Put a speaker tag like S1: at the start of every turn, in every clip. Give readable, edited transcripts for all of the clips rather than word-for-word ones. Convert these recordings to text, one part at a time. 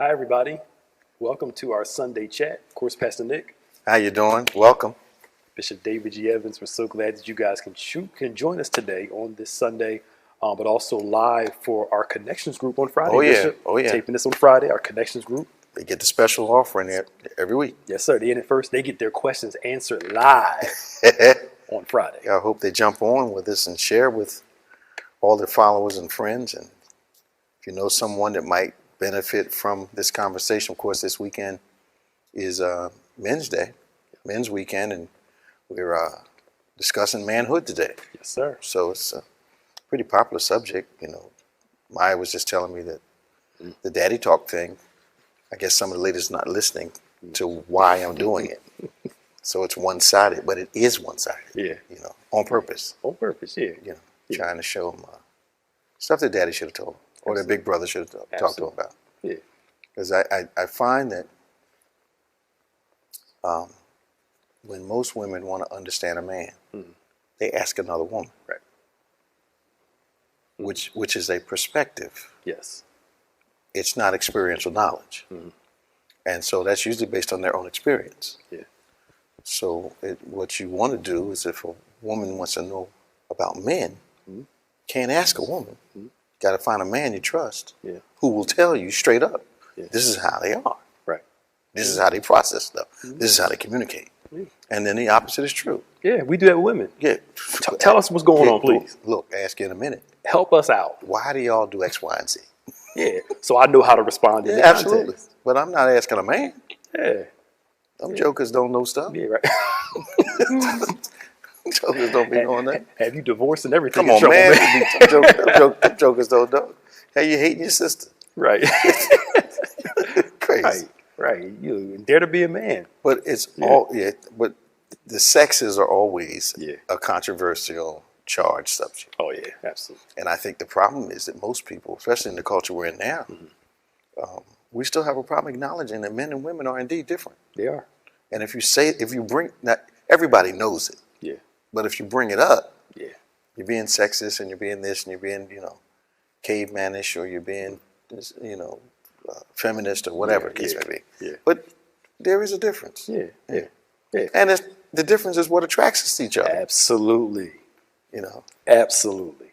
S1: Hi, everybody. Welcome to our Sunday chat. Of course, Pastor Nick,
S2: How you doing? Welcome.
S1: Bishop David G. Evans. We're so glad that you guys can join us today on this Sunday, but also live for our Connections group on Friday.
S2: Oh, yeah.
S1: Bishop.
S2: Oh, yeah.
S1: Taping this on Friday, our Connections group.
S2: They get the special offering every week.
S1: Yes, sir. They in it first. They get their questions answered live on Friday.
S2: I hope they jump on with us and share with all their followers and friends. And if you know someone that might benefit from this conversation, of course, this weekend is Men's Day, Men's Weekend, and we're discussing manhood today.
S1: Yes, sir.
S2: So it's a pretty popular subject. You know, Maya was just telling me that the daddy talk thing, I guess some of the ladies not listening to why I'm doing it. So it's one-sided, but it is one-sided.
S1: Yeah.
S2: You know, on purpose.
S1: On purpose, yeah.
S2: You know, trying to show them stuff that daddy should have told them, or their big brother should have talked to them about.
S1: Yeah.
S2: Because I find that when most women want to understand a man, they ask another woman.
S1: Right.
S2: Which is a perspective.
S1: Yes.
S2: It's not experiential knowledge. And so that's usually based on their own experience.
S1: Yeah.
S2: So what you want to do is, if a woman wants to know about men, can't ask a woman. Got to find a man you trust who will tell you straight up, this is how they are.
S1: Right.
S2: This is how they process stuff. This is how they communicate. And then the opposite is true.
S1: Yeah, we do that with women.
S2: Yeah.
S1: Tell us what's going on, please.
S2: Look, ask you in a minute.
S1: Help us out.
S2: Why do y'all do X, Y, and Z?
S1: Yeah, so I know how to respond to
S2: Yeah,
S1: the
S2: absolutely.
S1: context.
S2: But I'm not asking a man.
S1: Yeah.
S2: Them jokers don't know stuff.
S1: Yeah, right.
S2: Jokers don't be knowing that.
S1: Have you divorced and everything?
S2: Come on, man. Them jokers don't know. Hey, you hating your sister.
S1: Right.
S2: Crazy.
S1: Right. You dare to be a man.
S2: But it's but the sexes are always
S1: Yeah.
S2: a controversial charged subject.
S1: Oh, yeah, absolutely.
S2: And I think the problem is that most people, especially in the culture we're in now, we still have a problem acknowledging that men and women are indeed different.
S1: They are.
S2: And if you bring, not everybody knows it,
S1: Yeah.
S2: but if you bring it up,
S1: Yeah.
S2: you're being sexist and you're being this and you're being, cavemanish, or you're being, feminist, or whatever the case may be.
S1: Yeah.
S2: But there is a difference.
S1: Yeah. Yeah. Yeah.
S2: And the difference is what attracts us to each other.
S1: Absolutely. Absolutely.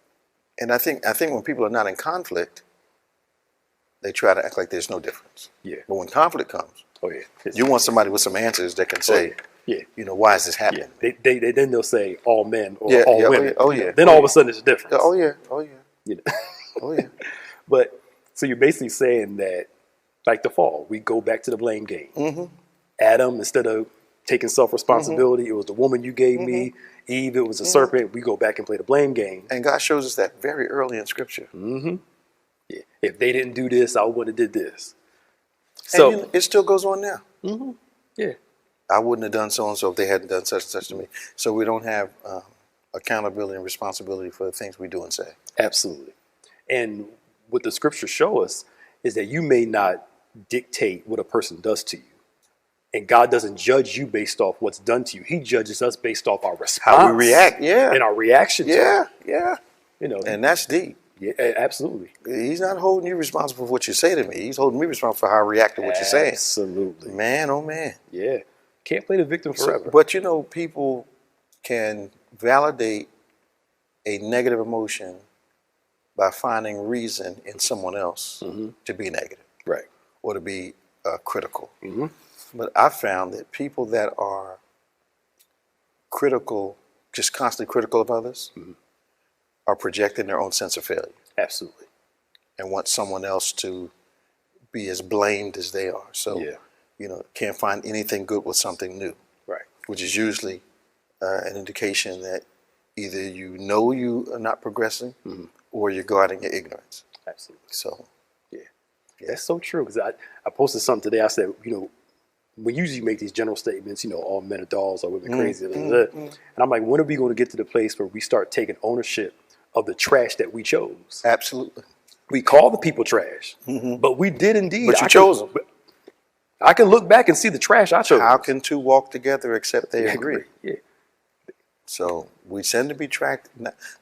S2: And I think when people are not in conflict, they try to act like there's no difference.
S1: Yeah.
S2: But when conflict comes,
S1: Oh, yeah.
S2: you want somebody with some answers that can say,
S1: Yeah.
S2: why is this
S1: Yeah.
S2: happening?
S1: Then they'll say all men or
S2: Yeah,
S1: all
S2: yeah,
S1: women.
S2: oh, yeah.
S1: Then all of a sudden it's a difference.
S2: Oh yeah, oh yeah,
S1: You know?
S2: oh yeah.
S1: But so you're basically saying that, like the fall, we go back to the blame game. Adam, instead of taking self-responsibility, it was the woman you gave me. Eve, it was the serpent. We go back and play the blame game.
S2: And God shows us that very early in Scripture.
S1: Yeah. If they didn't do this, I would have did this. So
S2: And it still goes on now.
S1: yeah,
S2: I wouldn't have done so and so if they hadn't done such and such to me. So we don't have accountability and responsibility for the things we do and say.
S1: absolutely. And what the scriptures show us is that you may not dictate what a person does to you. And God doesn't judge you based off what's done to you. He judges us based off our response.
S2: How we react, yeah.
S1: And our reaction to it.
S2: Yeah. And that's deep.
S1: Yeah, absolutely.
S2: He's not holding you responsible for what you say to me. He's holding me responsible for how I react to what you're saying.
S1: Absolutely.
S2: Man, oh man.
S1: Yeah. Can't play the victim forever.
S2: But people can validate a negative emotion by finding reason in someone else to be negative.
S1: Right.
S2: Or to be critical. But I found that people that are critical, just constantly critical of others, are projecting their own sense of failure.
S1: Absolutely.
S2: And want someone else to be as blamed as they are. So, can't find anything good with something new.
S1: Right.
S2: Which is usually an indication that either you are not progressing or you're guarding your ignorance.
S1: Absolutely.
S2: So,
S1: yeah. That's so true. Because I posted something today. I said, we usually make these general statements, all men are dolls or women crazy. And I'm like, when are we going to get to the place where we start taking ownership of the trash that we chose?
S2: Absolutely.
S1: We call the people trash, but we did indeed.
S2: But you chose them.
S1: I can look back and see the trash I chose.
S2: How can two walk together except they agree?
S1: Yeah.
S2: So we tend to be attracted.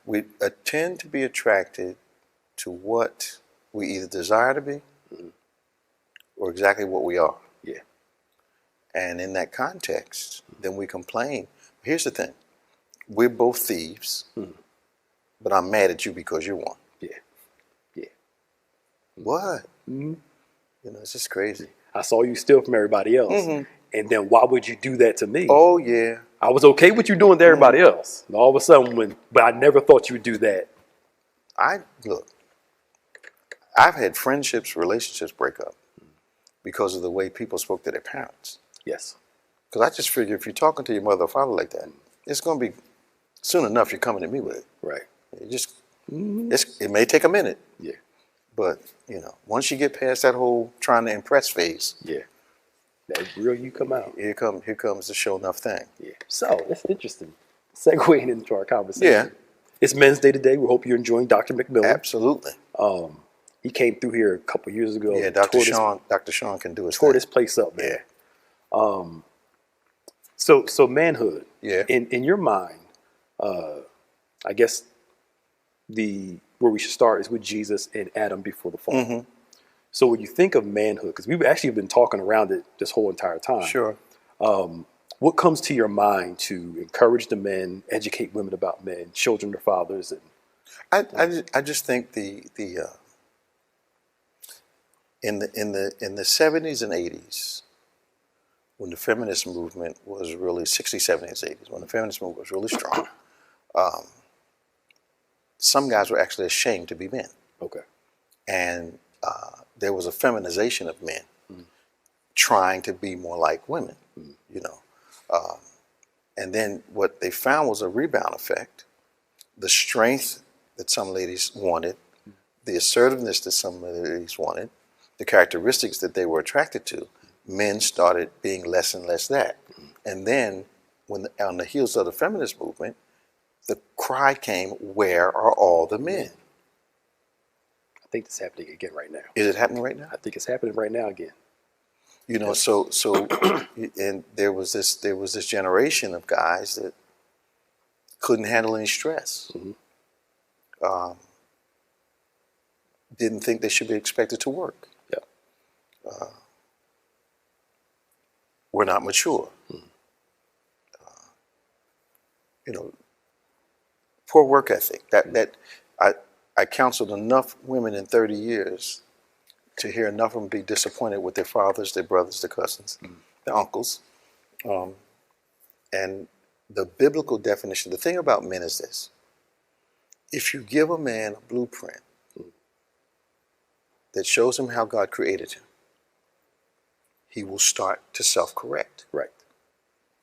S2: We tend to be attracted to what we either desire to be or exactly what we are.
S1: Yeah.
S2: And in that context, then we complain. Here's the thing. We're both thieves, but I'm mad at you because you're one.
S1: Yeah. Yeah.
S2: What? You know, it's just crazy.
S1: I saw you steal from everybody else. And then why would you do that to me?
S2: Oh, yeah.
S1: I was okay with you doing to everybody else. And all of a sudden, but I never thought you would do that.
S2: Look, I've had friendships, relationships break up because of the way people spoke to their parents.
S1: Yes.
S2: Because I just figure if you're talking to your mother or father like that, it's going to be soon enough you're coming to me with it.
S1: Right.
S2: It may take a minute.
S1: Yeah.
S2: But, you know, once you get past that whole trying to impress phase,
S1: Yeah. That real you come out.
S2: here comes the show enough thing.
S1: Yeah. So that's interesting. Segueing into our conversation.
S2: Yeah.
S1: It's Men's Day today. We hope you're enjoying Dr. McMillan.
S2: Absolutely.
S1: He came through here a couple years ago.
S2: Yeah, Dr. Sean can do his
S1: tore
S2: thing.
S1: this place up, man.
S2: Yeah.
S1: So manhood.
S2: Yeah.
S1: In your mind, I guess where we should start is with Jesus and Adam before the fall. So when you think of manhood, because we've actually been talking around it this whole entire time.
S2: Sure.
S1: What comes to your mind to encourage the men, educate women about men, children their fathers, and
S2: I just think in the 70s and 80s, when the feminist movement was really 60s, 70s, 80s, when the feminist movement was really strong, some guys were actually ashamed to be men.
S1: Okay.
S2: And there was a feminization of men trying to be more like women, you know. And then what they found was a rebound effect. The strength that some ladies wanted, the assertiveness that some ladies wanted, the characteristics that they were attracted to, men started being less and less that. And then on the heels of the feminist movement, the cry came, where are all the men?
S1: I think it's happening again right now.
S2: Is it happening right now?
S1: I think it's happening right now again.
S2: You know, so and there was this generation of guys that couldn't handle any stress. Didn't think they should be expected to work.
S1: Yeah.
S2: Were not mature. You know, poor work ethic. I counseled enough women in 30 years to hear enough of them be disappointed with their fathers, their brothers, their cousins, their uncles. And the biblical definition, the thing about men is this. If you give a man a blueprint that shows him how God created him, he will start to self-correct.
S1: Right.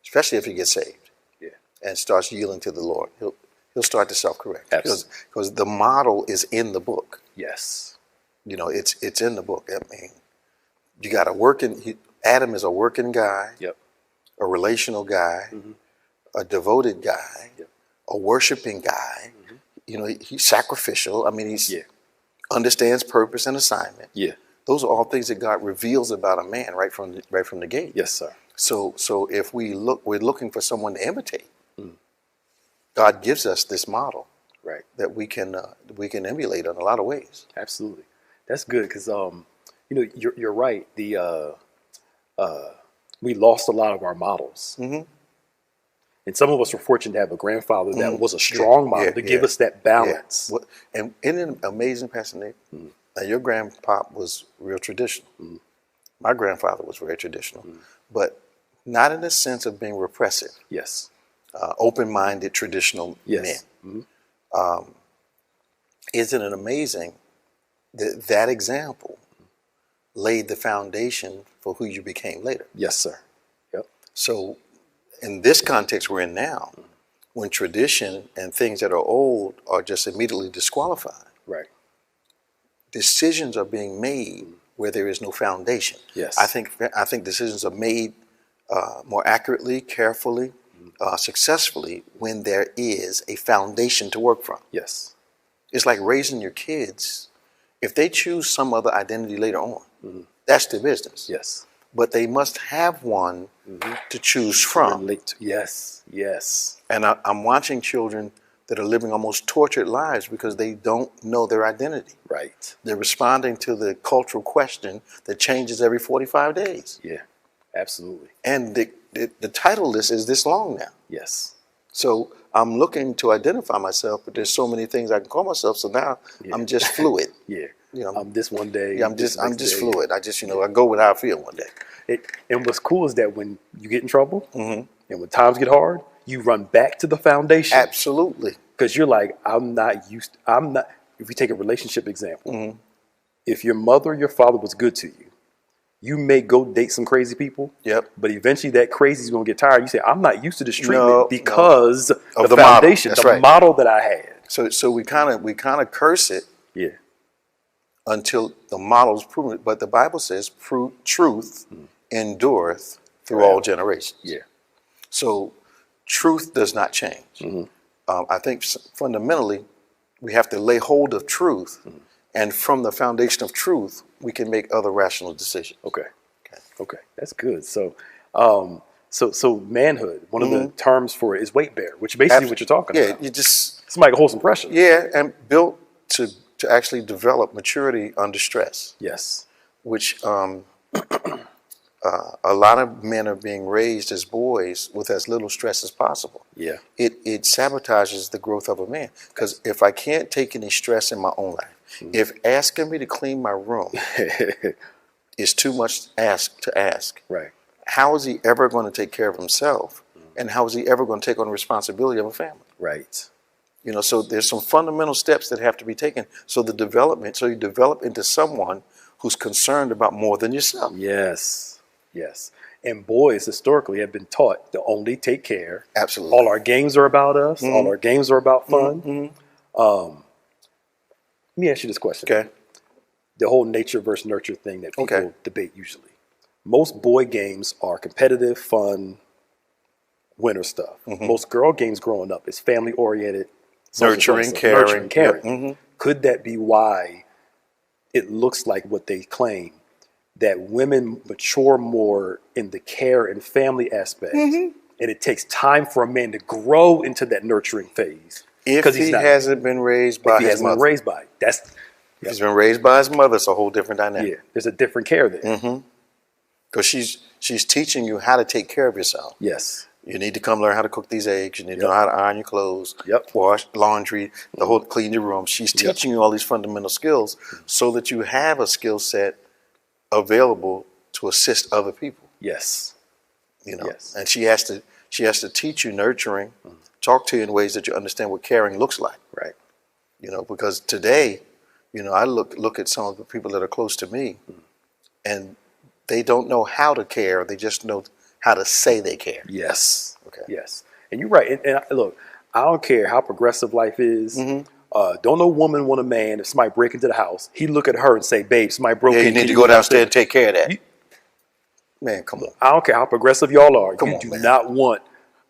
S2: Especially if he gets saved.
S1: Yeah.
S2: And starts yielding to the Lord. He'll start to self-correct.
S1: Absolutely.
S2: Because the model is in the book.
S1: Yes.
S2: You know, it's in the book. I mean, you got Adam is a working guy,
S1: Yep.
S2: a relational guy, a devoted guy,
S1: Yep.
S2: a worshiping guy. You know, he's sacrificial. I mean, he understands purpose and assignment.
S1: Yeah.
S2: Those are all things that God reveals about a man right from the gate.
S1: Yes, sir.
S2: So if we're looking for someone to imitate. God gives us this model,
S1: Right.
S2: that we can emulate in a lot of ways.
S1: Absolutely. That's good because you know you're right. We lost a lot of our models, and some of us were fortunate to have a grandfather that was a strong model to give us that balance.
S2: Yeah. And isn't it amazing, Pastor Nick? Now your grandpa was real traditional. My grandfather was very traditional, but not in the sense of being repressive.
S1: Yes.
S2: Open-minded, traditional men. Isn't it amazing that example laid the foundation for who you became later?
S1: Yes, sir. Yep.
S2: So in this context we're in now, when tradition and things that are old are just immediately disqualified,
S1: Right.
S2: decisions are being made where there is no foundation.
S1: Yes.
S2: I think decisions are made more accurately, carefully, successfully when there is a foundation to work from.
S1: Yes.
S2: It's like raising your kids. If they choose some other identity later on, that's their business.
S1: Yes.
S2: But they must have one to choose from.
S1: Yes. Yes.
S2: And I'm watching children that are living almost tortured lives because they don't know their identity.
S1: Right.
S2: They're responding to the cultural question that changes every 45 days.
S1: Yeah, absolutely.
S2: And the title list is this long now.
S1: Yes.
S2: So I'm looking to identify myself, but there's so many things I can call myself. So now I'm just fluid.
S1: Yeah.
S2: You know,
S1: I'm this one day.
S2: Yeah, I'm
S1: this
S2: just
S1: next day.
S2: fluid. I just, I go with how I feel one day.
S1: And what's cool is that when you get in trouble and when times get hard, you run back to the foundation.
S2: Absolutely.
S1: Because you're like, if we take a relationship example, if your mother or your father was good to you, you may go date some crazy people.
S2: Yep.
S1: But eventually that crazy is going to get tired. You say, I'm not used to this treatment because
S2: of
S1: the foundation, the model that I had.
S2: So we kind of curse it.
S1: Yeah.
S2: Until the model's proven. But the Bible says truth endureth through all generations.
S1: Yeah.
S2: So truth does not change. I think fundamentally we have to lay hold of truth, and from the foundation of truth, we can make other rational decisions.
S1: Okay, that's good. So, so manhood. One of the terms for it is weight bearer, which is basically what you're talking about.
S2: Yeah, you just
S1: somebody can hold some pressure.
S2: Yeah, and built to actually develop maturity under stress.
S1: Yes.
S2: Which a lot of men are being raised as boys with as little stress as possible.
S1: Yeah.
S2: It sabotages the growth of a man. Because if I can't take any stress in my own life, if asking me to clean my room is too much to ask,
S1: right?
S2: How is he ever going to take care of himself? And how is he ever going to take on the responsibility of a family?
S1: Right.
S2: So there's some fundamental steps that have to be taken. So you develop into someone who's concerned about more than yourself.
S1: Yes. Yes. And boys historically have been taught to only take care.
S2: Absolutely.
S1: All our games are about us. All our games are about fun. Let me ask you this question.
S2: Okay.
S1: The whole nature versus nurture thing that people debate usually. Most boy games are competitive, fun, winner stuff. Most girl games growing up is family oriented.
S2: Nurturing, caring.
S1: Yep. Could that be why it looks like what they claim, that women mature more in the care and family aspect, and it takes time for a man to grow into that nurturing phase?
S2: If he hasn't been raised by his mother. If he's been raised by his mother, it's a whole different dynamic.
S1: Yeah, there's a different care there.
S2: Because she's teaching you how to take care of yourself.
S1: Yes.
S2: You need to come learn how to cook these eggs. You need to know how to iron your clothes, wash laundry, clean your room. She's teaching you all these fundamental skills so that you have a skill set available to assist other people.
S1: Yes.
S2: Yes. And she has to teach you nurturing, talk to you in ways that you understand what caring looks like.
S1: Right.
S2: Because today, I look at some of the people that are close to me, and they don't know how to care. They just know how to say they care.
S1: Yes.
S2: Okay.
S1: Yes. And you're right. And look, I don't care how progressive life is. Don't no woman want a man. If somebody break into the house, he look at her and say, "Babe, somebody broke in.
S2: You need to go downstairs and take care of that." Man, come on.
S1: I don't care how progressive y'all are.
S2: Come
S1: you
S2: on,
S1: do
S2: man.
S1: not want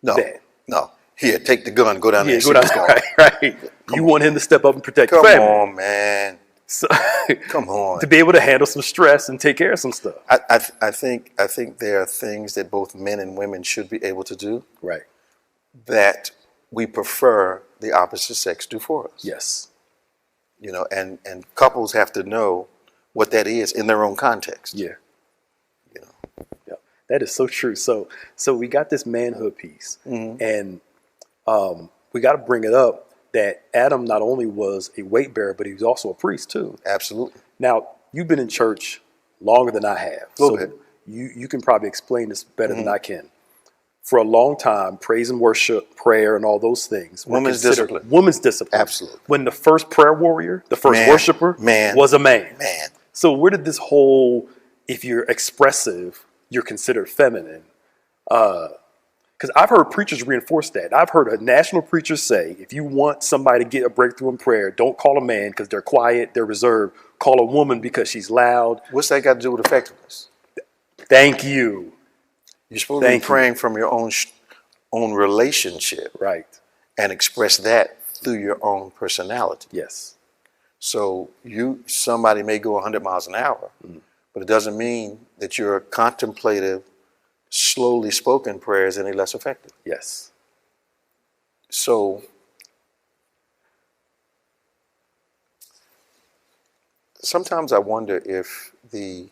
S1: that.
S2: No. Here, take the gun. Go down there.
S1: Go down. Right. You want him to step up and protect the family.
S2: Come on, man.
S1: So,
S2: come on.
S1: To be able to handle some stress and take care of some stuff.
S2: I think there are things that both men and women should be able to do.
S1: Right.
S2: That we prefer the opposite sex do for us.
S1: Yes.
S2: And couples have to know what that is in their own context.
S1: Yeah. Yeah. That is so true. So we got this manhood piece, and we got to bring it up that Adam not only was a weight bearer, but he was also a priest too.
S2: Absolutely.
S1: Now, you've been in church longer than I have.
S2: A little bit.
S1: You can probably explain this better than I can. For a long time, praise and worship, prayer, and all those things were considered women's discipline.
S2: Absolutely.
S1: When the first prayer warrior, the first worshiper, was a man.
S2: Man.
S1: So where did this whole, if you're expressive, you're considered feminine? Because I've heard preachers reinforce that. I've heard a national preacher say, if you want somebody to get a breakthrough in prayer, don't call a man because they're quiet, they're reserved. Call a woman because she's loud.
S2: What's that got to do with effectiveness?
S1: Thank you.
S2: You're supposed to be praying from your own relationship.
S1: Right.
S2: And express that through your own personality.
S1: Yes.
S2: So somebody may go 100 miles an hour, but it doesn't mean that your contemplative, slowly spoken prayer is any less effective.
S1: Yes.
S2: So sometimes I wonder if the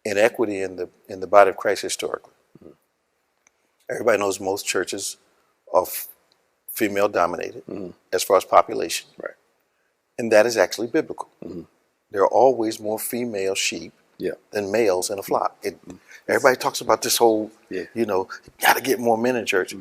S2: inequity in the body of Christ historically. Everybody knows most churches are female dominated as far as population.
S1: Right.
S2: And that is actually biblical. There are always more female sheep than males in a flock. Everybody talks about this whole, you know, got to get more men in church.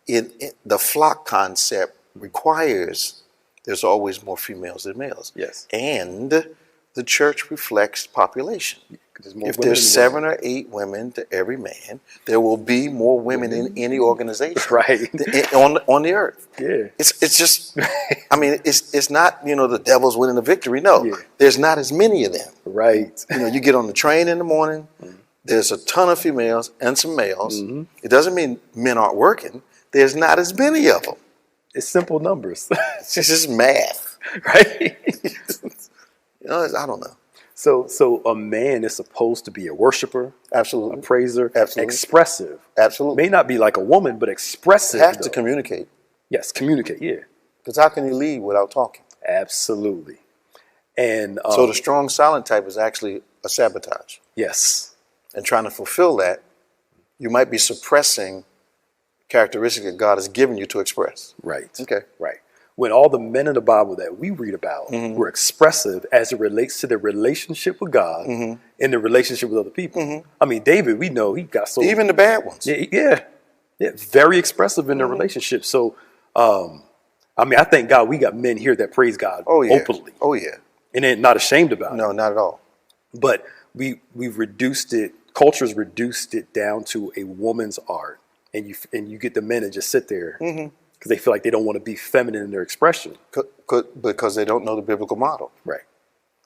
S2: The flock concept requires there's always more females than males.
S1: Yes.
S2: And the church reflects population. If there's 7 or 8 women to every man, there will be more women in any organization on the earth.
S1: Yeah.
S2: It's just, I mean, it's not, you know, the devil's winning the victory. No, there's not as many of them.
S1: Right.
S2: You know, you get on the train in the morning, there's a ton of females and some males. It doesn't mean men aren't working. There's not as many of them.
S1: It's simple numbers.
S2: It's just math.
S1: Right.
S2: You know, I don't know.
S1: So a man is supposed to be a worshiper,
S2: Absolutely.
S1: a praiser,
S2: Absolutely.
S1: expressive.
S2: Absolutely.
S1: May not be like a woman, but expressive.
S2: Have to communicate.
S1: Yes, communicate. Yeah.
S2: Because how can you lead without talking?
S1: Absolutely. And
S2: so the strong silent type is actually a sabotage.
S1: Yes.
S2: And trying to fulfill that, you might be suppressing characteristics that God has given you to express.
S1: Right.
S2: Okay.
S1: Right. When all the men in the Bible that we read about were expressive as it relates to their relationship with God and their relationship with other people. I mean, David, we know he got so...
S2: Even the bad ones.
S1: Yeah. Very expressive in their relationship. So, I mean, I thank God we got men here that praise God openly.
S2: Oh, yeah.
S1: And they're not ashamed about it.
S2: No, not at all.
S1: But we've reduced it, culture's reduced it down to a woman's art. And you get the men to just sit there because they feel like they don't want to be feminine in their expression.
S2: Because they don't know the biblical model.
S1: Right.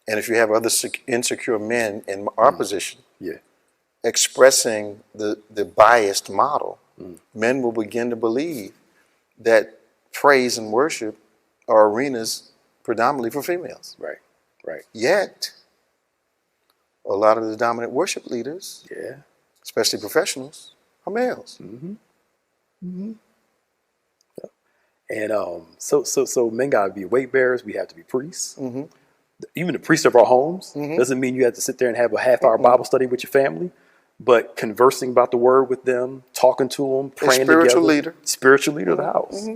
S2: And if you have other insecure men in our position expressing the biased model, men will begin to believe that praise and worship are arenas predominantly for females.
S1: Right. Right.
S2: Yet, a lot of the dominant worship leaders, especially professionals, are males.
S1: And so men got to be weight bearers. We have to be priests. Even the priests of our homes doesn't mean you have to sit there and have a half-hour Bible study with your family, but conversing about the word with them, talking to them, praying together. Spiritual leader of the house.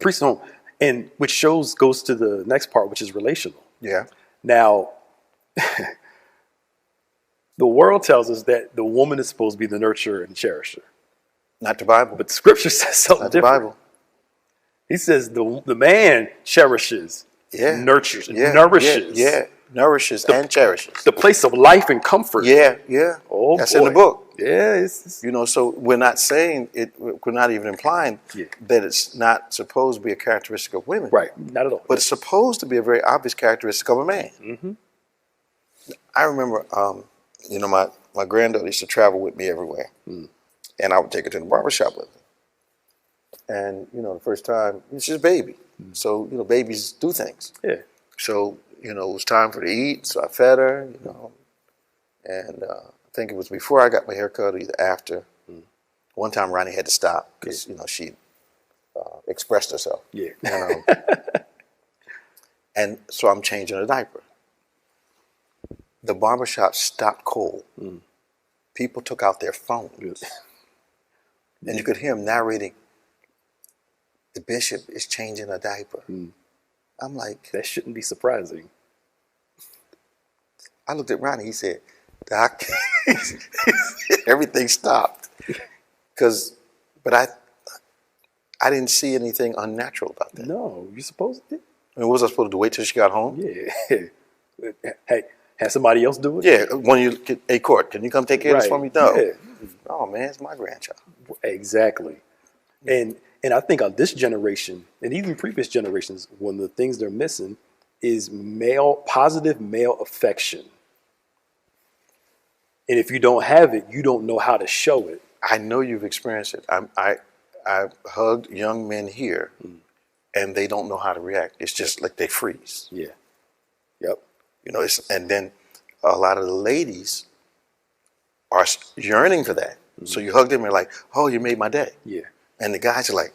S1: Priest of home, and which goes to the next part, which is relational.
S2: Yeah.
S1: Now, the world tells us that the woman is supposed to be the nurturer and cherisher.
S2: Not the Bible.
S1: But the scripture says something different.
S2: The Bible.
S1: He says the man cherishes, nurtures, nourishes.
S2: Nourishes and cherishes.
S1: The place of life and comfort. Oh,
S2: that's in the book.
S1: It's
S2: you know, so we're not saying it, we're not even implying that it's not supposed to be a characteristic of women.
S1: Right, not at all.
S2: But it's supposed to be a very obvious characteristic of a man. I remember, you know, my granddaughter used to travel with me everywhere. And I would take her to the barbershop with her. And, you know, the first time, she's a baby. So, you know, babies do things. So, you know, it was time for her to eat. So I fed her, you know. And I think it was before I got my hair cut or either after. One time Ronnie had to stop because, you know, she expressed herself. And so I'm changing a diaper. The barbershop stopped cold. People took out their phones. And you could hear him narrating, the bishop is changing a diaper. I'm like...
S1: That shouldn't be surprising.
S2: I looked at Ronnie, he said, Doc, everything stopped. But I didn't see anything unnatural about that.
S1: No, you're supposed to.
S2: I mean, what was I supposed to do, wait till she got home?
S1: Hey, had somebody else do it?
S2: Hey, Court, can you come take care of this for me? No. Oh, man, it's my grandchild.
S1: Exactly. And I think on this generation, and even previous generations, one of the things they're missing is positive male affection. And if you don't have it, you don't know how to show it.
S2: I know you've experienced it. I've hugged young men here, and they don't know how to react. It's just like they freeze.
S1: Yep.
S2: You know, and then a lot of the ladies are yearning for that. So you hug them and you're like, oh, you made my day. And the guys are like,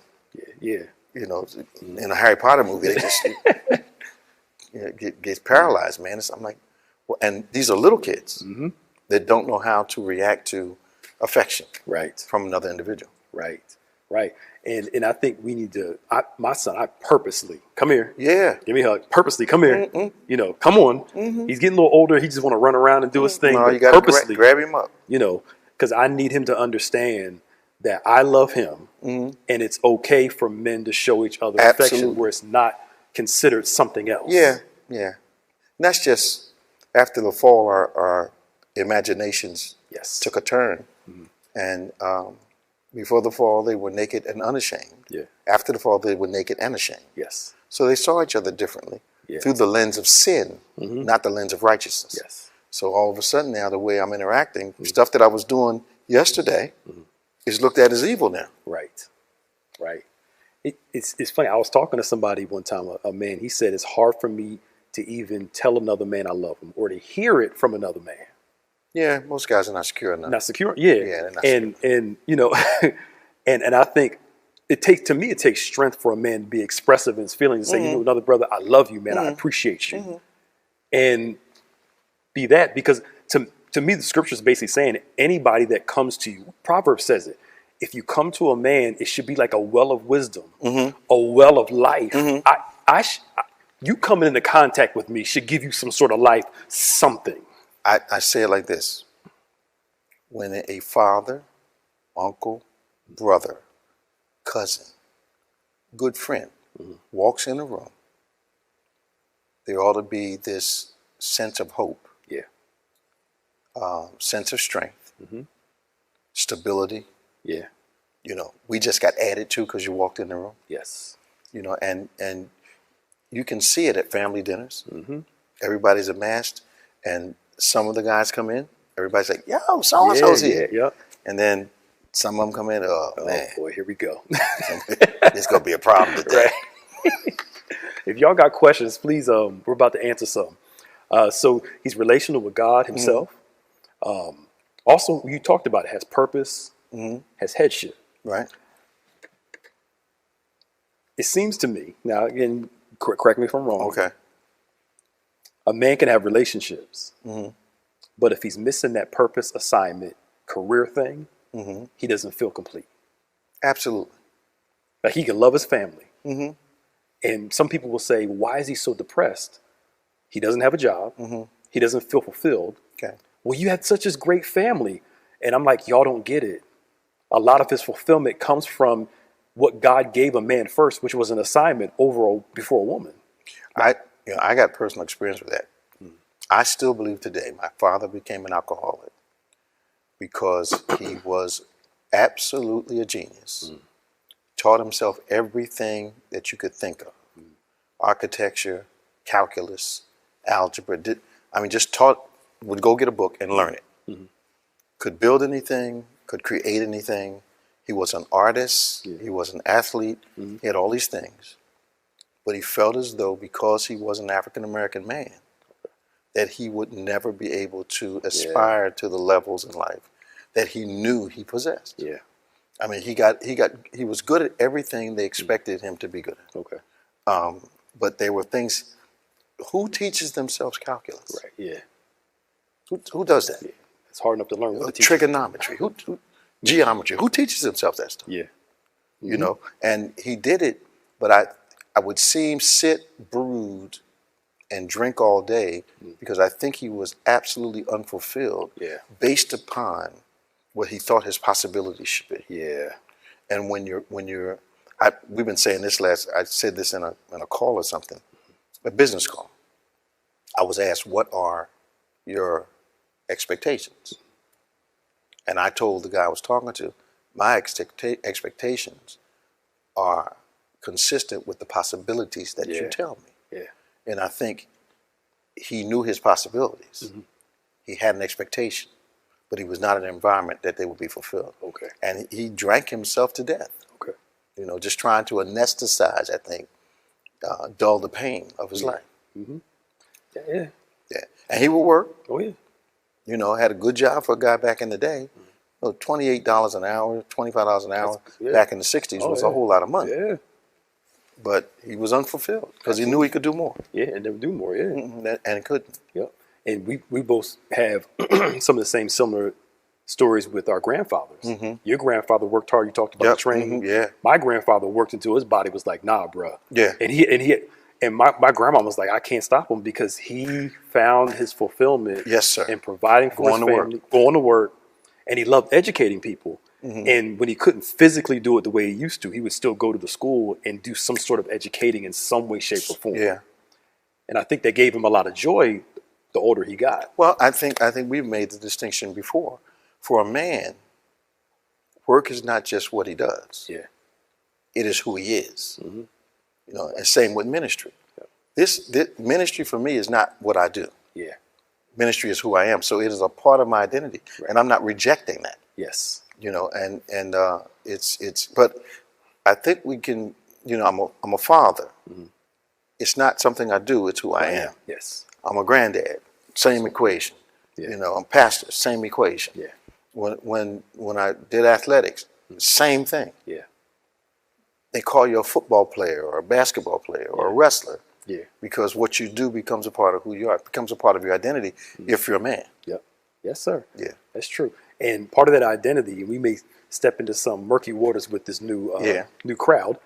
S2: you know, in a Harry Potter movie, they just gets paralyzed, man. I'm like, well, and these are little kids that don't know how to react to affection from another individual. Right.
S1: And I think we need to. My son, I purposely come here.
S2: Yeah.
S1: Give me a hug. Purposely come here. You know, come on. He's getting a little older. He just want to run around and do his thing.
S2: No, you got to grab him up.
S1: You know, because I need him to understand that I love him, and it's okay for men to show each other affection where it's not considered something else.
S2: Yeah. And that's just after the fall, our imaginations took a turn, and before the fall, they were naked and unashamed.
S1: Yeah.
S2: After the fall, they were naked and ashamed.
S1: Yes.
S2: So they saw each other differently through the lens of sin, not the lens of righteousness.
S1: Yes.
S2: So all of a sudden now, the way I'm interacting, stuff that I was doing yesterday is looked at as evil now.
S1: Right. It's funny. I was talking to somebody one time, a man. He said it's hard for me to even tell another man I love him or to hear it from another man.
S2: Yeah, most guys are not secure enough.
S1: Not secure, yeah.
S2: They're not secure.
S1: And you know, and I think it takes strength for a man to be expressive in his feelings and say, you know, another brother, I love you, man, I appreciate you, and be that, because to me the scripture is basically saying anybody that comes to you, Proverbs says it, if you come to a man, it should be like a well of wisdom, a well of life. You coming into contact with me should give you some sort of life, something.
S2: I say it like this. When a father, uncle, brother, cousin, good friend walks in a room, there ought to be this sense of hope, sense of strength, stability.
S1: Yeah.
S2: You know, we just got added to because you walked in the room.
S1: Yes.
S2: You know, and you can see it at family dinners. Everybody's amassed, and some of the guys come in. Everybody's like, "Yo, so and so's here."
S1: Yeah.
S2: And then some of them come in. Oh man,
S1: boy, here we go.
S2: It's gonna be a problem today.
S1: If y'all got questions, please. We're about to answer some. So he's relational with God Himself. Also, you talked about it. Has purpose. Has headship.
S2: Right.
S1: It seems to me now. Again, correct me if I'm wrong.
S2: Okay.
S1: A man can have relationships, but if he's missing that purpose, assignment, career thing, he doesn't feel complete.
S2: Absolutely.
S1: Like he can love his family. And some people will say, why is he so depressed? He doesn't have a job. He doesn't feel fulfilled.
S2: Okay.
S1: Well, you had such a great family. And I'm like, y'all don't get it. A lot of his fulfillment comes from what God gave a man first, which was an assignment before a woman.
S2: I got personal experience with that. I still believe today my father became an alcoholic because he was absolutely a genius. Taught himself everything that you could think of. Architecture, calculus, algebra. Would go get a book and learn it. Could build anything, could create anything. He was an artist. He was an athlete. He had all these things. But he felt as though because he was an African-American man, that he would never be able to aspire to the levels in life that he knew he possessed. Yeah. I mean, he was good at everything they expected him to be good at.
S1: Okay.
S2: But there were things. Who teaches themselves calculus?
S1: Right. Yeah.
S2: Who does that?
S1: Yeah. It's hard enough to learn.
S2: Trigonometry. Geometry. Who teaches themselves that stuff?
S1: Yeah.
S2: You know, and he did it, but I would see him sit, brood, and drink all day because I think he was absolutely unfulfilled based upon what he thought his possibilities should be. Yeah. And we've been saying this I said this in a call or something, a business call. I was asked, what are your expectations? And I told the guy I was talking to, my expectations are consistent with the possibilities that you tell me. Yeah. And I think he knew his possibilities. He had an expectation, but he was not in an environment that they would be fulfilled. Okay. And he drank himself to death. Okay. You know, just trying to anesthetize, I think, dull the pain of his life. Yeah. And he would work. Oh, yeah. You know, had a good job for a guy back in the day. You know, $28 an hour, $25 an hour back in the 60s was a whole lot of money. Yeah. but he was unfulfilled because he knew he could do more.
S1: Yeah, and never do more. Yeah,
S2: And couldn't.
S1: yep. And we both have some of the same similar stories with our grandfathers. Your grandfather worked hard. You talked about the training.
S2: Yeah.
S1: My grandfather worked until his body was like, nah, bruh.
S2: Yeah.
S1: And my grandma was like, I can't stop him because he found his fulfillment.
S2: Yes, sir.
S1: In providing for his family, going to work, and he loved educating people. And when he couldn't physically do it the way he used to, he would still go to the school and do some sort of educating in some way, shape, or form.
S2: Yeah.
S1: And I think that gave him a lot of joy the older he got.
S2: Well, I think we've made the distinction before. For a man, work is not just what he does.
S1: Yeah.
S2: It is who he is. You know, and same with ministry.
S1: Yep.
S2: This ministry for me is not what I do.
S1: Yeah.
S2: Ministry is who I am. So it is a part of my identity, and I'm not rejecting that.
S1: Yes.
S2: You know, and it's. But I think we can. You know, I'm a father. It's not something I do. It's who I am.
S1: Yes.
S2: I'm a granddad. Same equation.
S1: Yeah.
S2: You know, I'm pastor. Same equation.
S1: Yeah.
S2: When I did athletics, same thing.
S1: Yeah.
S2: They call you a football player or a basketball player or a wrestler.
S1: Yeah.
S2: Because what you do becomes a part of who you are. It becomes a part of your identity if you're a man.
S1: Yep. Yes, sir.
S2: Yeah.
S1: That's true. And part of that identity, and we may step into some murky waters with this new crowd,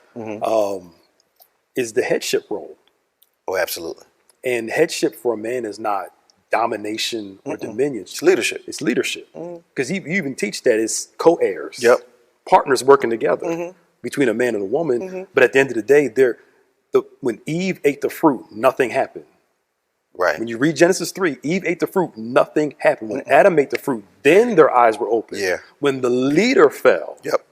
S1: is the headship role.
S2: Oh, absolutely.
S1: And headship for a man is not domination or dominion.
S2: It's leadership.
S1: It's leadership. Because you even teach that it's co-heirs.
S2: Yep.
S1: Partners working together between a man and a woman. But at the end of the day, when Eve ate the fruit, nothing happened.
S2: Right.
S1: When you read Genesis 3, Eve ate the fruit, nothing happened. When Adam ate the fruit, then their eyes were open.
S2: Yeah.
S1: When the leader fell,
S2: Yep.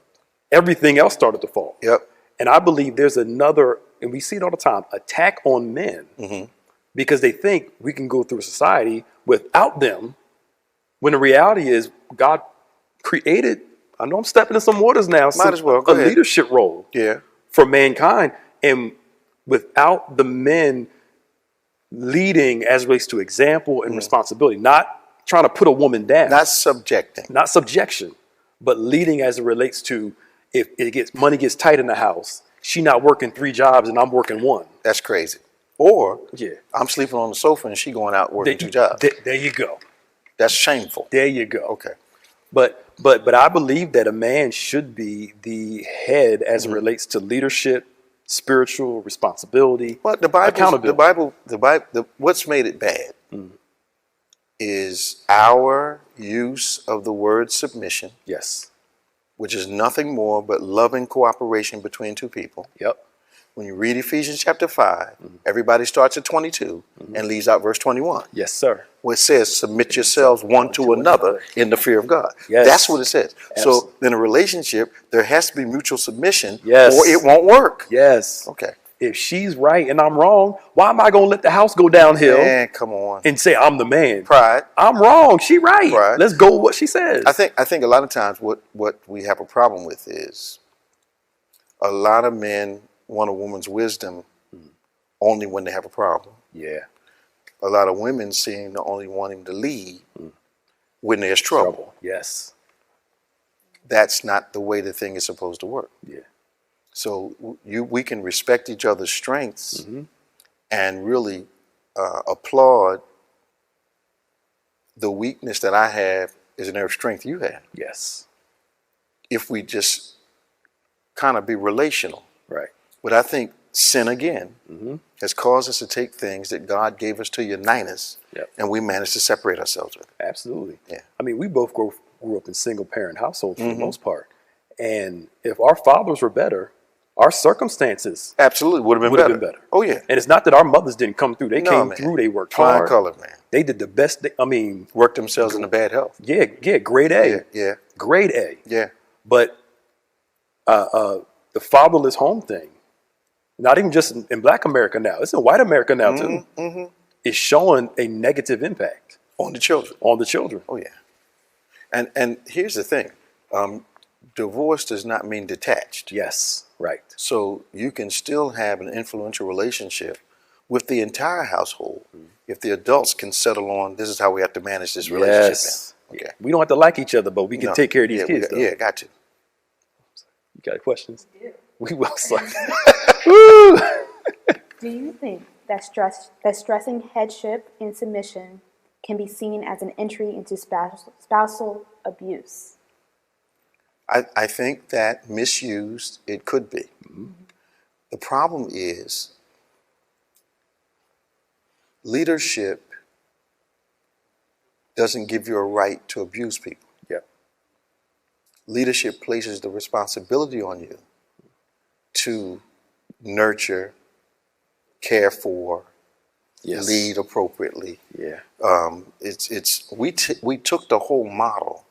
S1: everything else started to fall.
S2: Yep.
S1: And I believe there's another, and we see it all the time, attack on men because they think we can go through society without them, when the reality is God created, I know I'm stepping in some waters now,
S2: Might as well. Go ahead.
S1: leadership role
S2: Yeah.
S1: for mankind. And without the men leading as relates to example and responsibility, not trying to put a woman down,
S2: Not subjecting.
S1: not subjection, but leading as it relates to if money gets tight in the house, she not working 3 jobs and I'm working 1.
S2: That's crazy. Or
S1: Yeah.
S2: I'm sleeping on the sofa and she going out working 2 jobs.
S1: There you go.
S2: That's shameful.
S1: There you go.
S2: Okay.
S1: But I believe that a man should be the head as it relates to leadership, spiritual responsibility,
S2: But
S1: accountability.
S2: the Bible, what's made it bad is our use of the word submission,
S1: Yes.
S2: which is nothing more but loving cooperation between 2 people.
S1: Yep.
S2: When you read Ephesians chapter 5, everybody starts at 22 and leaves out verse 21,
S1: Yes, sir.
S2: where it says, submit yourselves one to another in the fear of God.
S1: Yes.
S2: That's what it says.
S1: Absolutely.
S2: So in a relationship, there has to be mutual submission
S1: Yes.
S2: or it won't work.
S1: Yes.
S2: Okay.
S1: If she's right and I'm wrong, why am I going to let the house go downhill
S2: Man, come on.
S1: and say I'm the man?
S2: Pride.
S1: I'm wrong. She right.
S2: Right.
S1: Let's go with what she says.
S2: I think a lot of times what we have a problem with is a lot of men want a woman's wisdom only when they have a problem.
S1: Yeah.
S2: A lot of women seem to only want him to lead when there's trouble.
S1: Yes.
S2: That's not the way the thing is supposed to work.
S1: Yeah.
S2: So we can respect each other's strengths and really applaud the weakness that I have is an area of strength you have.
S1: Yes.
S2: If we just kind of be relational.
S1: Right.
S2: But I think sin again has caused us to take things that God gave us to unite us, and we managed to separate ourselves with it.
S1: Absolutely.
S2: Yeah.
S1: I mean, we both grew up in single parent households for the most part. And if our fathers were better, our circumstances
S2: Absolutely would have been better. Oh yeah.
S1: And it's not that our mothers didn't come through. They came
S2: man.
S1: through. They worked
S2: Flying
S1: hard.
S2: color, man.
S1: They did the best.
S2: Worked themselves into bad health.
S1: Yeah, grade A.
S2: Yeah.
S1: Grade A.
S2: Yeah.
S1: But the fatherless home thing, not even just in Black America now, it's in white America now too, is showing a negative impact
S2: On the children.
S1: on the children.
S2: Oh yeah. And here's the thing. Divorce does not mean detached.
S1: Yes, right.
S2: So you can still have an influential relationship with the entire household if the adults can settle on this is how we have to manage this relationship
S1: Yes.
S2: now. Okay.
S1: We don't have to like each other, but we can
S2: No.
S1: take care of these kids. Though.
S2: Yeah, got to.
S1: You got questions? We will suck. Woo!
S3: Do you think that stressing headship and submission can be seen as an entry into spousal abuse?
S2: I think that misused, it could be. The problem is leadership doesn't give you a right to abuse people.
S1: Yep.
S2: Leadership places the responsibility on you to nurture, care for,
S1: Yes.
S2: lead appropriately.
S1: Yeah.
S2: We took the whole model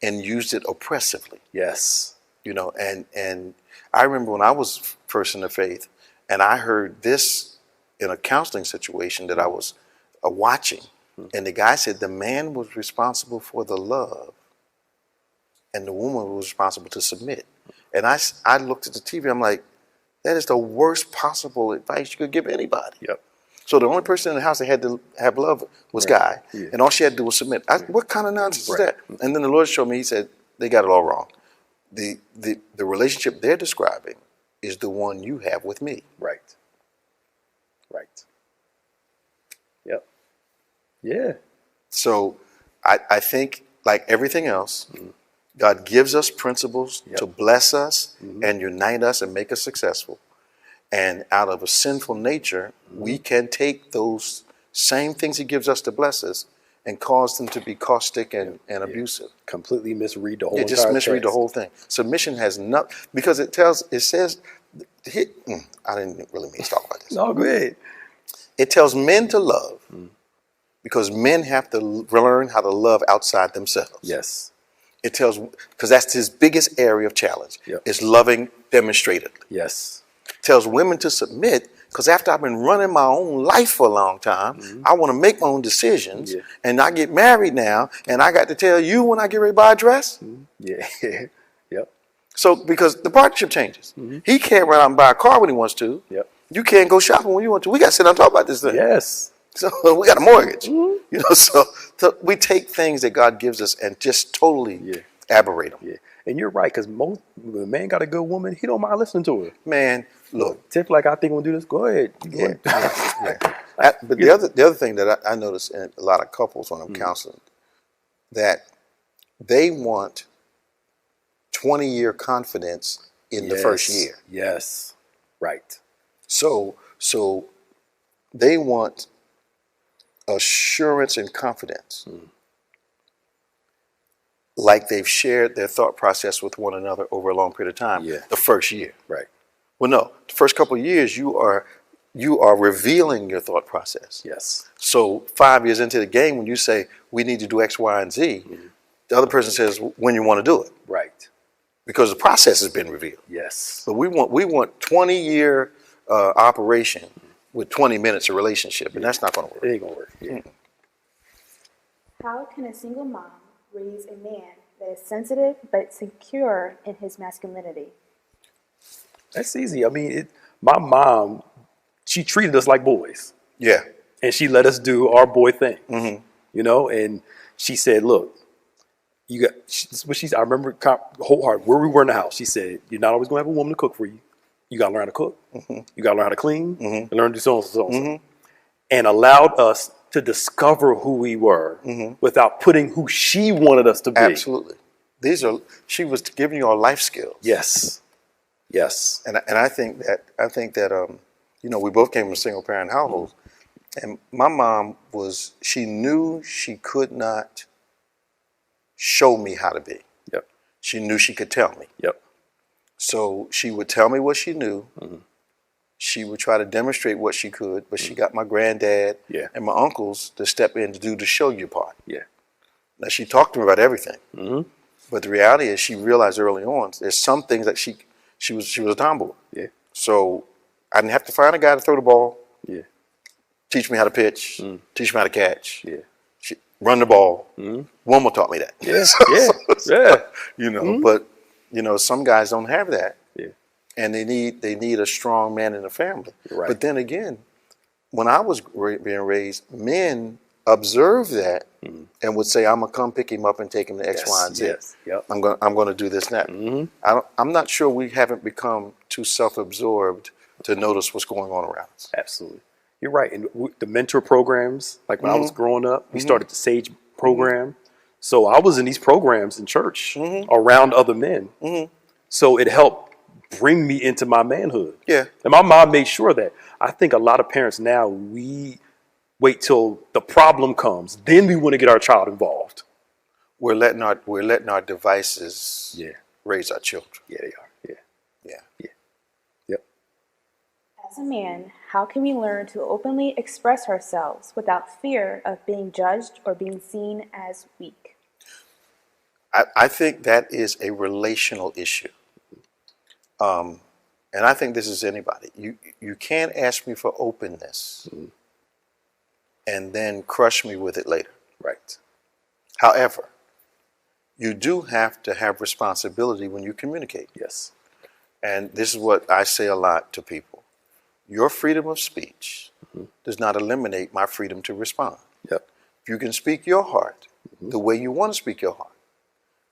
S2: and used it oppressively.
S1: Yes.
S2: You know, and I remember when I was first in the faith, and I heard this in a counseling situation that I was watching, and the guy said the man was responsible for the love, and the woman was responsible to submit. And I looked at the TV, I'm like, that is the worst possible advice you could give anybody.
S1: Yep.
S2: So the only person in the house that had to have love was Guy, and all she had to do was submit. What kind of nonsense is that? And then the Lord showed me, he said, they got it all wrong. The relationship they're describing is the one you have with me.
S1: Right. Right. Yep. Yeah.
S2: So I think, like everything else, God gives us principles to bless us and unite us and make us successful. And out of a sinful nature, we can take those same things he gives us to bless us and cause them to be caustic and abusive.
S1: Completely misread the whole
S2: Yeah, just
S1: entire
S2: misread the
S1: text.
S2: whole thing. Submission has not, because it says, I didn't really mean to talk about this.
S1: No, go ahead.
S2: It tells men to love because men have to learn how to love outside themselves.
S1: Yes.
S2: It tells, because that's his biggest area of challenge,
S1: Yep.
S2: is loving demonstratedly.
S1: Yes.
S2: Tells women to submit because after I've been running my own life for a long time, I want to make my own decisions.
S1: Yeah.
S2: And I get married now, and I got to tell you when I get ready to buy a dress.
S1: Yeah. Yep.
S2: So, because the partnership changes. He can't run out and buy a car when he wants to.
S1: Yep.
S2: You can't go shopping when you want to. We got to sit down and talk about this thing.
S1: Yes.
S2: So we got a mortgage. You know, so we take things that God gives us and just totally aberrate them.
S1: Yeah. And you're right, because when a man got a good woman, he don't mind listening to her.
S2: Man, look.
S1: Tiff, like, I think we'll do this. Go ahead.
S2: But the other thing that I notice in a lot of couples when I'm counseling, that they want 20-year confidence in the first year.
S1: Yes. Right.
S2: So they want assurance and confidence, like they've shared their thought process with one another over a long period of time.
S1: Yeah.
S2: The first year.
S1: Right.
S2: Well, no, the first couple of years you are revealing your thought process.
S1: Yes.
S2: So 5 years into the game, when you say we need to do X, Y, and Z, the other person says when you want to do it,
S1: Right.
S2: because the process has been revealed.
S1: Yes.
S2: But we want 20-year operation with 20 minutes of relationship, and that's not going to work.
S1: It ain't gonna work. Yeah.
S3: How can a single mom raise a man that is sensitive but secure in his masculinity?
S1: That's easy. I mean, my mom, she treated us like boys.
S2: Yeah.
S1: And she let us do our boy thing. You know, and she said, look, I remember wholehearted where we were in the house. She said, you're not always going to have a woman to cook for you. You got to learn how to cook. You got to learn how to clean and learn to do so and so and so. And allowed us to discover who we were without putting who she wanted us to be.
S2: Absolutely. She was giving you all life skills.
S1: Yes. Yes.
S2: And I think that you know, we both came from single parent households, and my mom she knew she could not show me how to be.
S1: Yep.
S2: She knew she could tell me.
S1: Yep.
S2: So she would tell me what she knew. She would try to demonstrate what she could, but she got my granddad and my uncles to step in to do the show you part.
S1: Yeah.
S2: Now, she talked to me about everything, but the reality is she realized early on there's some things that she was a tomboy. Yeah. So I didn't have to find a guy to throw the ball. Yeah. Teach me how to pitch. Teach me how to catch. Yeah. Run the ball. Wilma taught me that.
S1: Yeah.
S2: You know, but you know, some guys don't have that. Yeah. And they need a strong man in the family. Right. But then again, when I was being raised, men observed that and would say, I'm gonna come pick him up and take him to X, Y, and Z.
S1: Yes. Yep.
S2: I'm gonna do this now. I'm not sure we haven't become too self-absorbed to notice what's going on around us.
S1: Absolutely. You're right. And the mentor programs, like when I was growing up, we started the SAGE program. So I was in these programs in church around other men. So it helped bring me into my manhood.
S2: Yeah.
S1: And my mom made sure that. I think a lot of parents now, we wait till the problem comes, then we want to get our child involved.
S2: We're letting our devices raise our children.
S1: Yeah, they are.
S2: Yeah.
S1: Yep.
S3: As a man, how can we learn to openly express ourselves without fear of being judged or being seen as weak?
S2: I think that is a relational issue. And I think this is anybody. You can't ask me for openness and then crush me with it later.
S1: Right.
S2: However, you do have to have responsibility when you communicate.
S1: Yes.
S2: And this is what I say a lot to people. Your freedom of speech does not eliminate my freedom to respond.
S1: Yep.
S2: If you can speak your heart the way you want to speak your heart,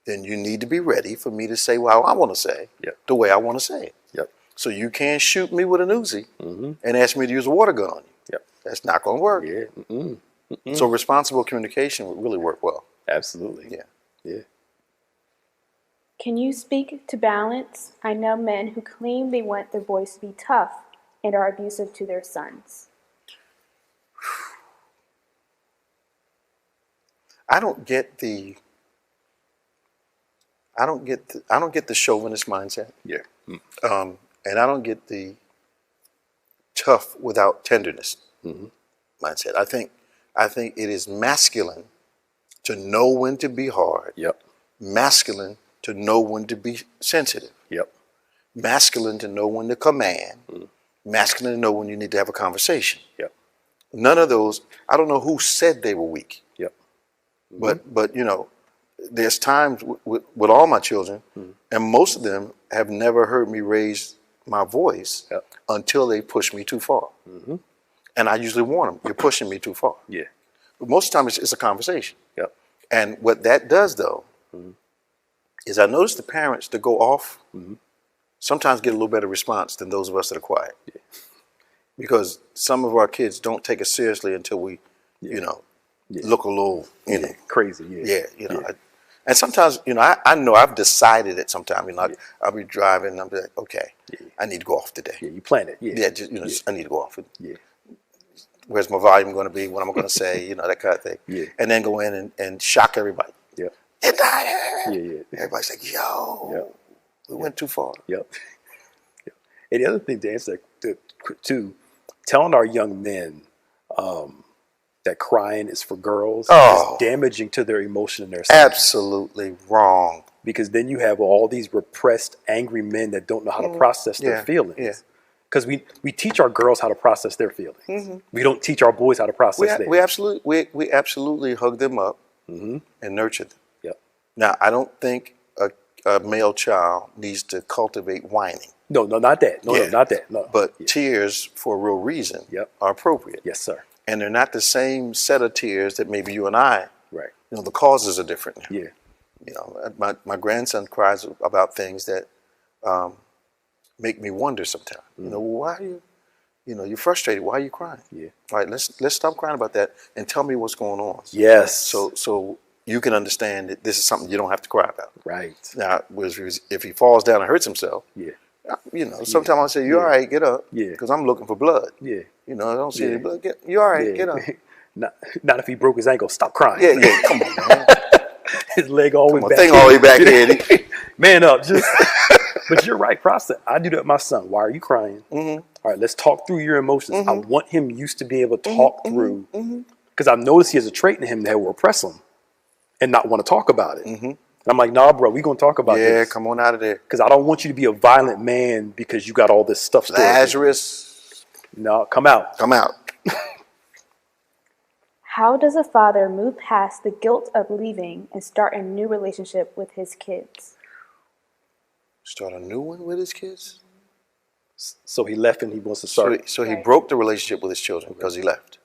S2: then you need to be ready for me to say what I want to say the way I want to say it.
S1: Yep.
S2: So you can't shoot me with an Uzi and ask me to use a water gun on you.
S1: Yep.
S2: That's not going to work.
S1: Yeah.
S2: So responsible communication would really work well.
S1: Absolutely.
S2: Yeah.
S3: Can you speak to balance? I know men who claim they want their boys to be tough and are abusive to their sons.
S2: I don't get the chauvinist mindset.
S1: Yeah.
S2: And I don't get the tough without tenderness mindset. I think it is masculine to know when to be hard.
S1: Yep.
S2: Masculine to know when to be sensitive.
S1: Yep.
S2: Masculine to know when to command. Masculine to know when you need to have a conversation.
S1: Yep.
S2: None of those. I don't know who said they were weak.
S1: Yep.
S2: But you know, there's times with all my children, and most of them have never heard me raise my voice until they push me too far. And I usually warn them, you're pushing me too far.
S1: Yeah.
S2: But most of the time it's a conversation.
S1: Yep.
S2: And what that does though, is I notice the parents that go off sometimes get a little better response than those of us that are quiet.
S1: Yeah.
S2: Because some of our kids don't take us seriously until we, you know, look a little, you know.
S1: Crazy.
S2: Yeah, you know. And sometimes, you know, I know I've decided it sometimes, you know, I'll be driving and I'll be like, okay, I need to go off today.
S1: Yeah, you plan it. Yeah.
S2: Yeah, just, you know, I need to go off.
S1: Yeah.
S2: Where's my volume going to be? What am I going to say? You know, that kind of thing.
S1: Yeah.
S2: And then go in and shock everybody.
S1: Yeah.
S2: Yeah. Everybody's like, yo, we went too far.
S1: Yep. And the other thing to answer to telling our young men that crying is for girls is damaging to their emotion and their self.
S2: Absolutely wrong.
S1: Because then you have all these repressed, angry men that don't know how to process their feelings. Yeah. Because we teach our girls how to process their feelings. We don't teach our boys how to process theirs.
S2: We absolutely hug them up and nurture them.
S1: Yep.
S2: Now, I don't think a male child needs to cultivate whining.
S1: No, not that. No, not that. No.
S2: But tears for a real reason are appropriate.
S1: Yes, sir.
S2: And they're not the same set of tears that maybe you and I.
S1: Right.
S2: You know, the causes are different now.
S1: Yeah.
S2: You know, my grandson cries about things that make me wonder sometimes. You know, why are you, you know, you're frustrated. Why are you crying? Yeah. All right, let's stop crying about that and tell me what's going on.
S1: Yes.
S2: So you can understand that this is something you don't have to cry about.
S1: Right.
S2: Now, if he falls down and hurts himself, you know, sometimes I say, "You all right? Get up."
S1: Yeah.
S2: Because I'm looking for blood. Yeah. You know, I don't see any blood. You all right? Get up.
S1: Not if he broke his ankle. Stop crying.
S2: Yeah. Come on, man.
S1: His leg all the way back.
S2: Thing all the way back here.
S1: Man up. Just. But you're right. Process. I do that with my son. Why are you crying? All right. Let's talk through your emotions. I want him used to be able to talk through. Because I've noticed he has a trait in him that will repress him and not want to talk about it. I'm like, nah, bro, we're going to talk about this.
S2: Yeah, come on out of there.
S1: Because I don't want you to be a violent man because you got all this stuff stored.
S2: Lazarus.
S1: No, come out.
S2: Come out.
S3: How does a father move past the guilt of leaving and start a new relationship with his kids?
S2: Start a new one with his kids?
S1: So he left and he wants to start.
S2: So he broke the relationship with his children because he left.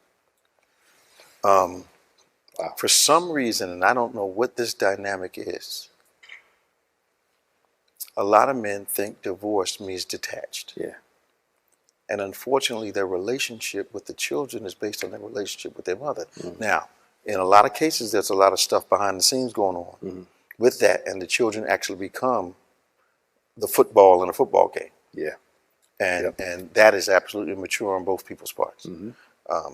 S1: Wow.
S2: For some reason, and I don't know what this dynamic is, a lot of men think divorce means detached.
S1: Yeah.
S2: And unfortunately, their relationship with the children is based on their relationship with their mother.
S1: Mm-hmm.
S2: Now, in a lot of cases, there's a lot of stuff behind the scenes going on
S1: Mm-hmm.
S2: with that, and the children actually become the football in a football game.
S1: Yeah.
S2: And that is absolutely mature on both people's parts.
S1: Mm-hmm.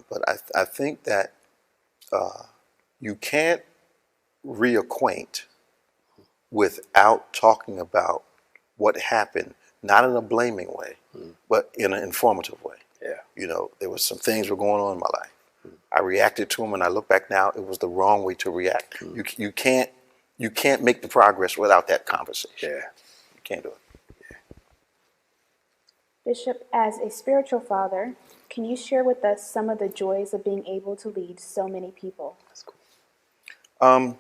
S2: But I think that you can't reacquaint without talking about what happened, not in a blaming way, but in an informative way.
S1: Yeah.
S2: You know, there was some things were going on in my life. I reacted to them, and I look back now, it was the wrong way to react. You can't make the progress without that conversation.
S1: Yeah.
S2: You can't do it.
S3: Bishop, as a spiritual father, can you share with us some of the joys of being able to lead so many people?
S1: That's cool.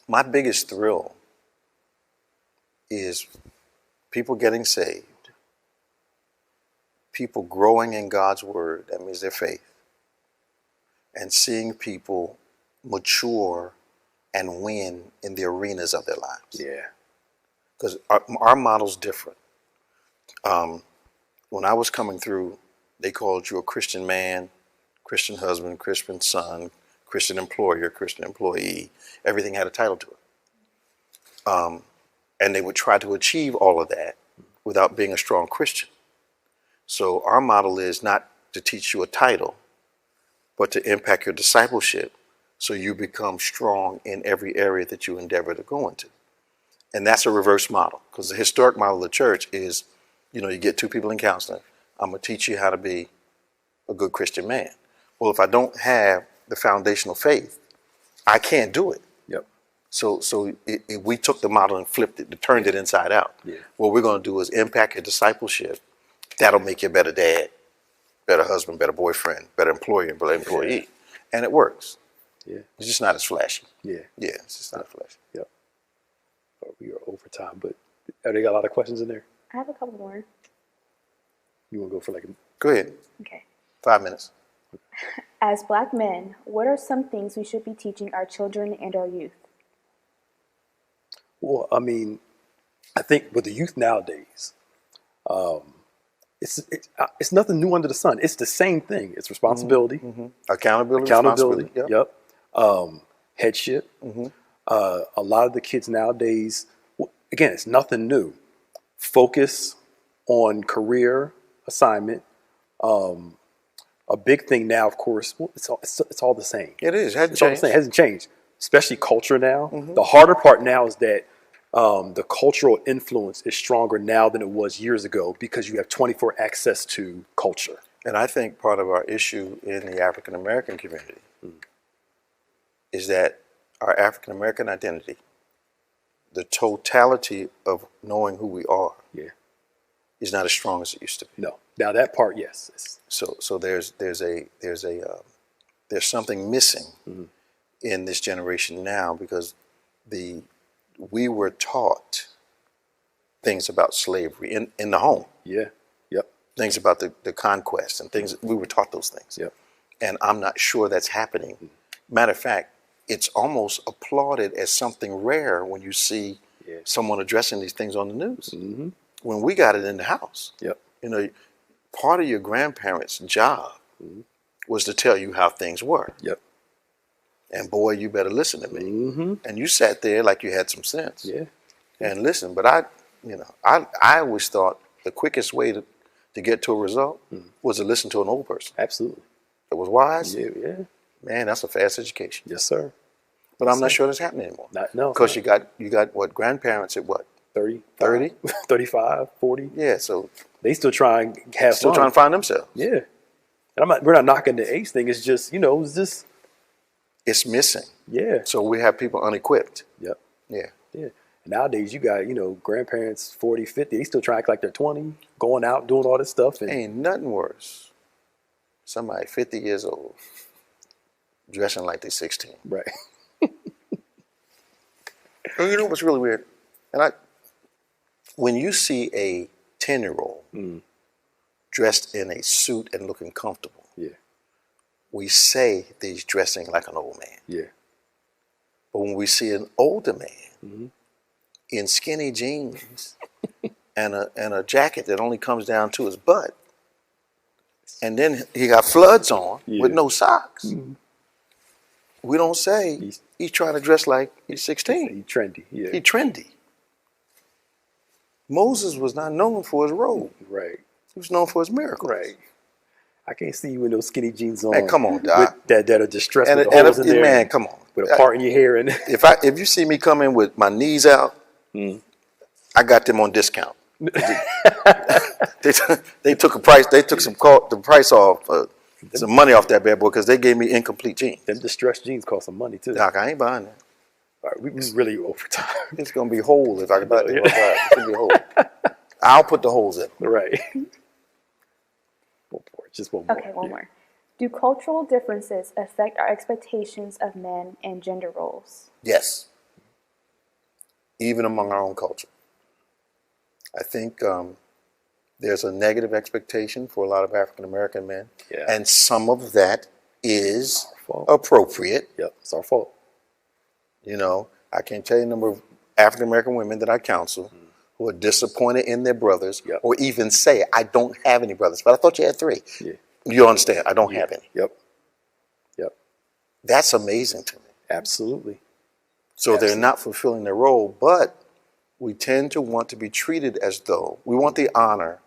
S2: My biggest thrill is people getting saved, people growing in God's word, that means their faith, and seeing people mature and win in the arenas of their lives.
S1: Yeah.
S2: Because our model's different. When I was coming through, they called you a Christian man, Christian husband, Christian son, Christian employer, Christian employee. Everything had a title to it. And they would try to achieve all of that without being a strong Christian. So our model is not to teach you a title, but to impact your discipleship so you become strong in every area that you endeavor to go into. And that's a reverse model, because the historic model of the church is, you know, you get two people in counseling. I'm going to teach you how to be a good Christian man. Well, if I don't have the foundational faith, I can't do it.
S1: Yep.
S2: So we took the model and flipped it, turned it inside out.
S1: Yeah.
S2: What we're going to do is impact your discipleship. That'll make you a better dad, better husband, better boyfriend, better employer, better employee.
S1: Yeah.
S2: And it works.
S1: Yeah.
S2: It's just not as flashy.
S1: Yeah.
S2: Yeah, it's just not as flashy.
S1: Yep. We are over time, but they got a lot of questions in there.
S3: I have a couple more.
S1: You want to go for like
S2: Go ahead.
S3: Okay.
S2: 5 minutes.
S3: As Black men, what are some things we should be teaching our children and our youth?
S1: Well, I mean, I think with the youth nowadays, it's nothing new under the sun. It's the same thing. It's responsibility,
S2: Accountability.
S1: accountability.
S2: Yep.
S1: Headship. A lot of the kids nowadays, again, it's nothing new. Focus on career assignment. A big thing now, of course, it's all the same.
S2: It is. It hasn't
S1: It's all the
S2: changed.
S1: same. It hasn't changed, especially culture now. The harder part now is that the cultural influence is stronger now than it was years ago because you have 24 access to culture.
S2: And I think part of our issue in the African American community is that our African American identity, the totality of knowing who we are,
S1: Yeah.
S2: is not as strong as it used to be.
S1: No. Now that part, yes.
S2: So there's something missing in this generation now because we were taught things about slavery in the home,
S1: Yeah. Yep.
S2: things about the conquest and things. We were taught those things.
S1: Yep.
S2: And I'm not sure that's happening. Matter of fact, it's almost applauded as something rare when you see someone addressing these things on the news. When we got it in the house,
S1: Yep.
S2: you know, part of your grandparents' job was to tell you how things were.
S1: Yep.
S2: And boy, you better listen to me. And you sat there like you had some sense.
S1: Yeah.
S2: And listen, but I always thought the quickest way to get to a result was to listen to an old person
S1: Absolutely.
S2: that was wise.
S1: Yeah. Yeah.
S2: Man, that's a fast education.
S1: Yes, sir.
S2: But I'm not sure that's happening anymore.
S1: No.
S2: Because you got what, grandparents at what?
S1: 30,
S2: 30?
S1: 35, 40.
S2: Yeah, so
S1: They still try and have
S2: still
S1: fun.
S2: trying to find themselves.
S1: Yeah. And we're not knocking the age thing. It's just, it's just,
S2: It's missing.
S1: yeah.
S2: So we have people unequipped.
S1: Yep.
S2: Yeah.
S1: Yeah. And nowadays you got, grandparents 40, 50, they still try to act like they're 20, going out, doing all this stuff. And
S2: Ain't nothing worse. Somebody 50 years old dressing like they're 16.
S1: right.
S2: And you know what's really weird? When you see a 10-year-old dressed in a suit and looking comfortable,
S1: Yeah.
S2: we say that he's dressing like an old man.
S1: Yeah.
S2: But when we see an older man in skinny jeans and a jacket that only comes down to his butt, and then he got floods on with no socks, we don't say he's trying to dress like he's 16.
S1: He's trendy. Yeah.
S2: He's trendy. Moses was not known for his robe.
S1: Right.
S2: He was known for his miracles.
S1: Right. I can't see you in those skinny jeans on.
S2: Man, come on, Doc.
S1: That are distressed
S2: And,
S1: with the holes in there.
S2: man, come on.
S1: With a part in your hair. And
S2: If you see me come in with my knees out, I got them on discount. they took a price. They took the price off, some money off that bad boy because they gave me incomplete jeans.
S1: them distressed jeans cost some money too.
S2: Doc, I ain't buying that.
S1: All right, we really overtime.
S2: It's gonna be whole if I can buy it. It's gonna be whole. I'll put the holes in.
S1: Right. One more. Just one more.
S3: Okay, one more. Do cultural differences affect our expectations of men and gender roles?
S2: Yes. Even among our own culture. I think there's a negative expectation for a lot of African American men.
S1: Yeah.
S2: And some of that is
S1: fault.
S2: appropriate.
S1: Yep, it's our fault.
S2: You know, I can't tell you the number of African American women that I counsel who are disappointed in their brothers or even say, I don't have any brothers, but I thought you had 3.
S1: Yeah.
S2: You understand? I don't have any.
S1: Yep. Yep.
S2: That's amazing to me.
S1: Absolutely.
S2: So they're not fulfilling their role, but we tend to want to be treated as though we want the honor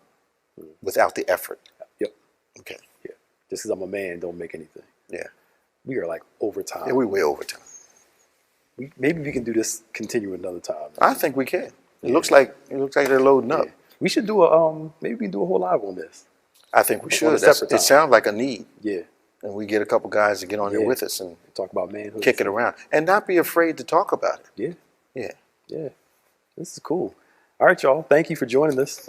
S2: without the effort.
S1: Yep.
S2: Okay.
S1: Yeah. Just because I'm a man, don't make anything.
S2: Yeah.
S1: We are like overtime.
S2: Yeah, we way over time.
S1: Maybe we can do this continue another time.
S2: I think we can. It looks like they're loading up.
S1: Yeah. We should do maybe we can do a whole live on this.
S2: I think we
S1: On
S2: should.
S1: a separate
S2: It
S1: time.
S2: sounds like a need.
S1: Yeah.
S2: And we get a couple guys to get on here
S1: Yeah.
S2: with us and
S1: Talk about manhood.
S2: kick it around. And not be afraid to talk about it.
S1: Yeah.
S2: Yeah.
S1: Yeah. This is cool. All right, y'all. Thank you for joining us.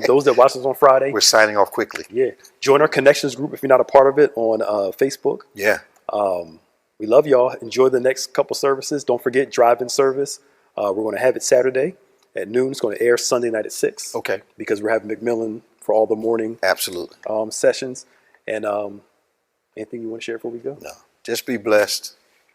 S1: Those that watch us on Friday.
S2: We're signing off quickly.
S1: Yeah. Join our connections group if you're not a part of it on Facebook.
S2: Yeah.
S1: We love y'all. Enjoy the next couple services. Don't forget drive-in service. We're going to have it Saturday at noon. It's going to air Sunday night at 6.
S2: Okay.
S1: Because we're having McMillan for all the morning
S2: Absolutely.
S1: sessions. And anything you want to share before we go?
S2: No. Just be blessed.